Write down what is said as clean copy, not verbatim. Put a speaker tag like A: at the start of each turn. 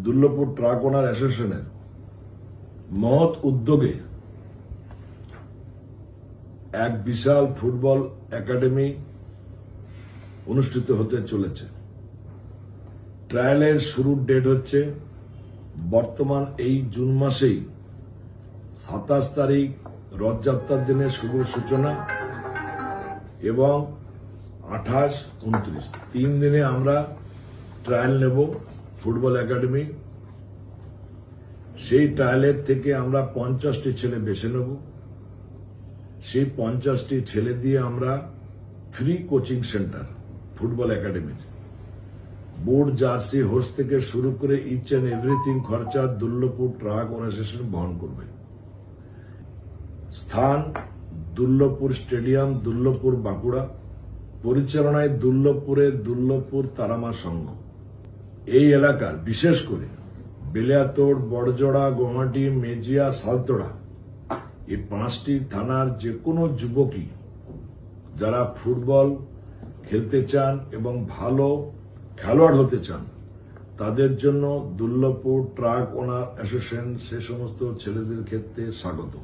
A: Durlabhpur truck ওনার অ্যাসোসিয়েশনের মহৎ উদ্যোগে এক বিশাল ফুটবল একাডেমি অনুষ্ঠিত হতে চলেছে। ট্রায়ালের শুরুর ডেট হচ্ছে বর্তমান এই জুন মাসেই 27 তারিখ রথযাত্রার দিনে শুভ সূচনা এবং 28, 29 3 দিনে আমরা ট্রায়াল নেব ফুটবল একাডেমি। সেই ট্রায়ালের থেকে আমরা 50টি ছেলে বেছে নেব। সেই 50টি ছেলে দিয়ে আমরা ফ্রি কোচিং সেন্টার ফুটবল একাডেমির বোর্ড, জার্সি, হোস থেকে শুরু করে ইচ অ্যান্ড এভরিথিং খরচা দুর্লভপুর ট্রাক অর্গানাইজেশন বহন করবে। স্থান দুর্লভপুর স্টেডিয়াম, দুর্লভপুর, বাঁকুড়া। পরিচালনায় দুর্লভপুরের দুর্লভপুর তারামা সংঘ। এই এলাকার বিশেষ করে বেলিয়াতোড়, বড়জোড়া, গুয়াহাটি, মেজিয়া, সালতোড়া এই 5টি থানার যে কোনো যুবকই যারা ফুটবল খেলতে চান এবং ভালো খেলোয়াড় হতে চান তাদের জন্য দুর্লভপুর ট্রাক ওনার অ্যাসোসিয়েশন সে সমস্ত ছেলেদের ক্ষেত্রে স্বাগত।